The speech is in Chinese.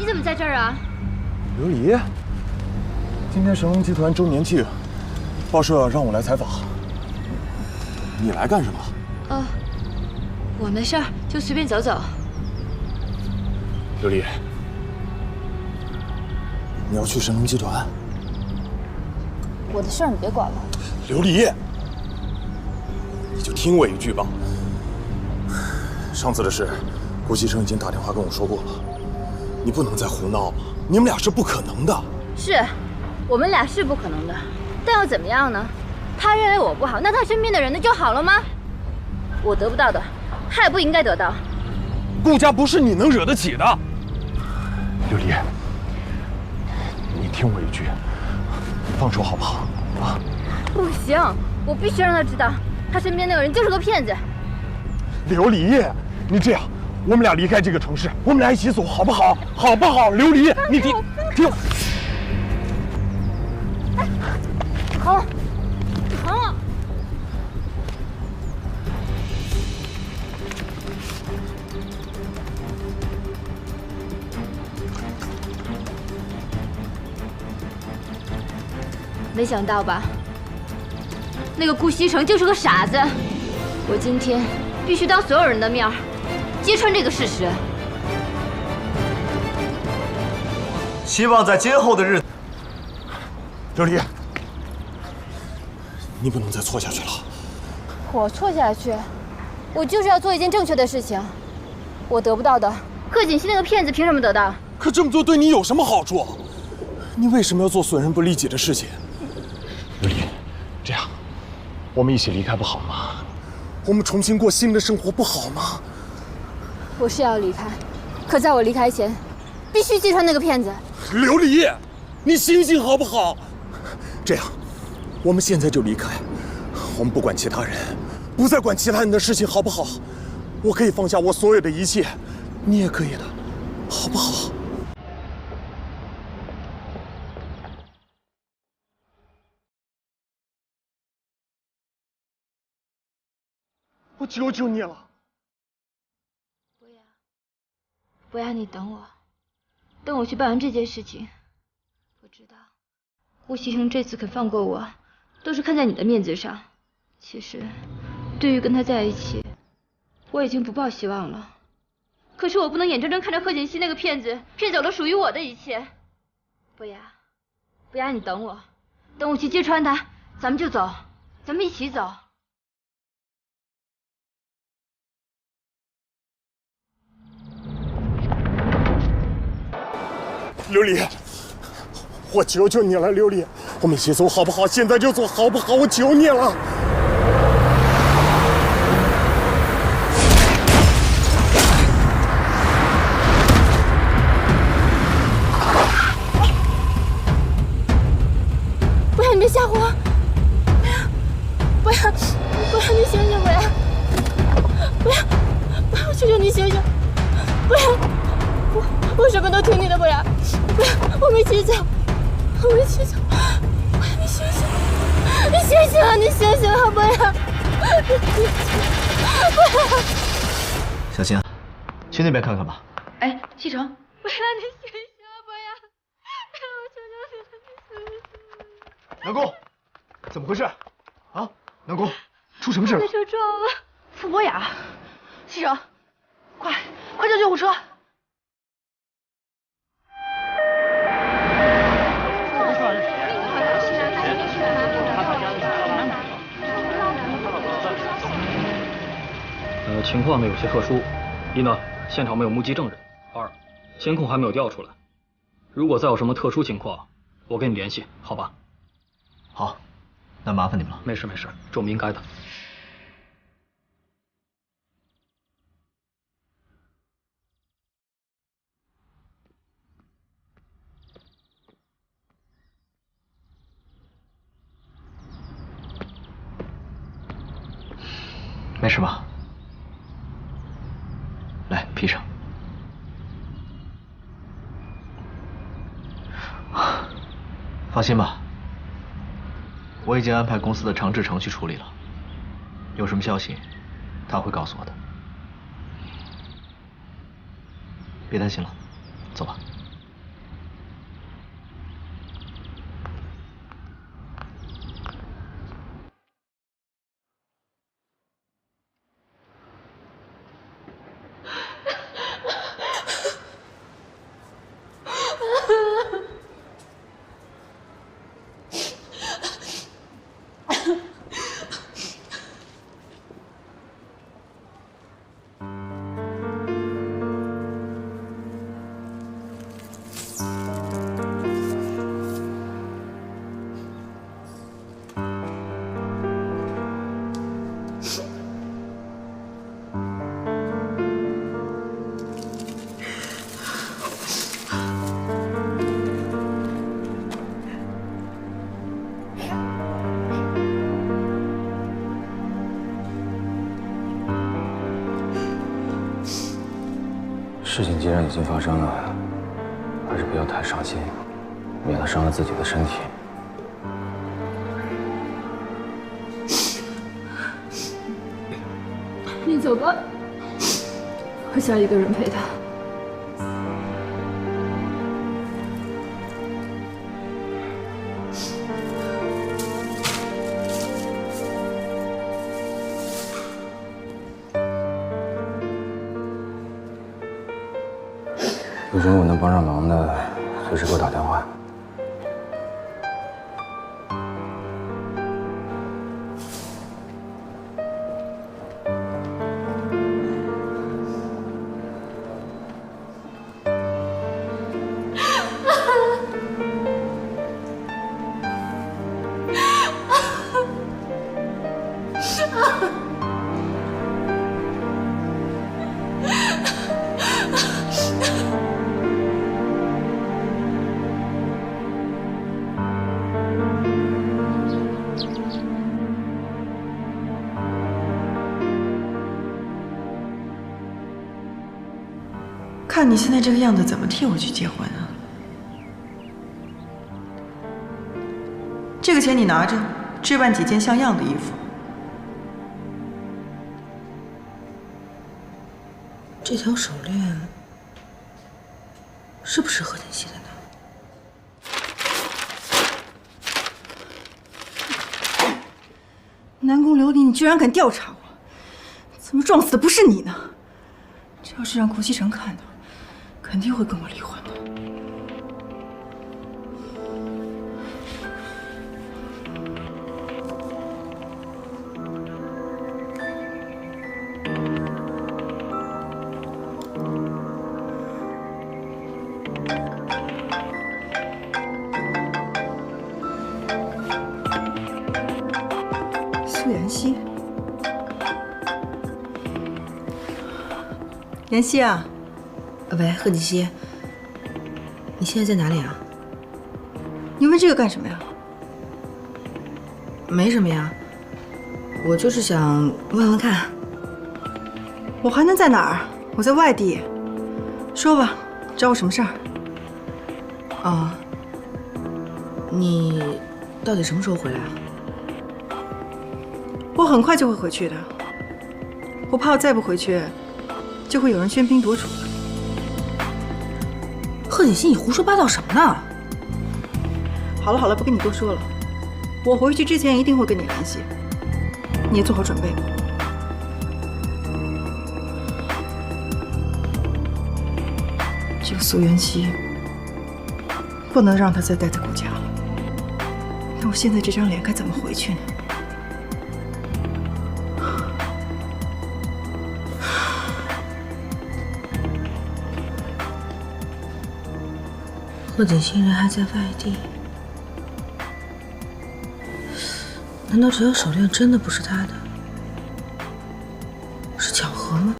怎么在这儿啊？刘离，今天神龙集团周年庆，报社让我来采访。你来干什么？哦，我没事儿，就随便走走。刘离，你要去神龙集团？我的事儿你别管了。刘离，你就听我一句吧。上次的事，顾西城已经打电话跟我说过了，你不能再胡闹了，你们俩是不可能的。是，我们俩是不可能的，但又怎么样呢？他认为我不好，那他身边的人呢就好了吗？我得不到的，他也不应该得到。顾家不是你能惹得起的。刘离，你听我一句，放手好不好？啊！不行，我必须让他知道，他身边那个人就是个骗子。刘离，你这样，我们俩离开这个城市，我们俩一起走，好不好？好不好？刘离，你听。好，好。没想到吧？那个顾西城就是个傻子。我今天必须当所有人的面揭穿这个事实。希望在今后的日子，刘离，你不能再错下去了。我错下去，我就是要做一件正确的事情。我得不到的，贺锦熙那个骗子凭什么得到？可这么做对你有什么好处？你为什么要做损人不利己的事情？刘离，这样，我们一起离开不好吗？我们重新过新的生活不好吗？我是要离开，可在我离开前，必须揭穿那个骗子。刘离，你醒醒好不好？这样，我们现在就离开，我们不管其他人，不再管其他人的事情，好不好？我可以放下我所有的一切，你也可以的，好不好？我求求你了，博雅，你等我，等我去办完这件事情。我知道，顾西城这次肯放过我，都是看在你的面子上。其实，对于跟他在一起，我已经不抱希望了。可是我不能眼睁睁看着贺锦熙那个骗子骗走了属于我的一切。博雅，你等我，等我去揭穿他，咱们就走，咱们一起走。刘离，我求求你了，刘离，我们一起走好不好？现在就走好不好？我求你了。博雅，你别吓唬我！博雅，你醒醒！博雅，我求求你醒醒！博雅，我什么都听你的，博雅。博雅，我们一起走，博雅，你醒醒！你醒醒啊，博雅！小新，去那边看看吧。哎，西城，博雅，你醒醒啊，博雅！我求求你了，你醒醒！南宫，怎么回事？啊，南宫，出什么事了？被车撞了，傅博雅，西城，快叫救护车！情况呢有些特殊，一呢，现场没有目击证人；二，监控还没有调出来。如果再有什么特殊情况，我跟你联系，好吧？好，那麻烦你们了。没事，这我们应该的。没事吧？来，披上。放心吧，我已经安排公司的长治程去处理了。有什么消息，他会告诉我的。别担心了，走吧。事情既然已经发生了，还是不要太伤心，免得伤了自己的身体。你走吧，我想一个人陪他。有什么我能帮上忙的，随时给我打电话。看你现在这个样子，怎么替我去结婚啊？这个钱你拿着，置办几件像样的衣服。这条手链是不是贺锦熙的呢？南宫琉璃，你居然敢调查我！怎么撞死的不是你呢？这要是让顾西城看到，肯定会跟我离婚的。苏妍希，妍希啊！喂，贺锦熙，你现在在哪里啊？你问这个干什么呀？没什么呀，我就是想问问看。我还能在哪儿？我在外地。说吧，找我什么事儿？哦，你到底什么时候回来啊？我很快就会回去的。我怕我再不回去，就会有人喧宾夺主了。贺锦熙，你胡说八道什么呢？好了好了，不跟你多说了。我回去之前一定会跟你联系，你也做好准备吧。这个苏妍希，不能让她再待在顾家了。那我现在这张脸该怎么回去呢？贺锦熙人还在外地，难道这条手链真的不是他的？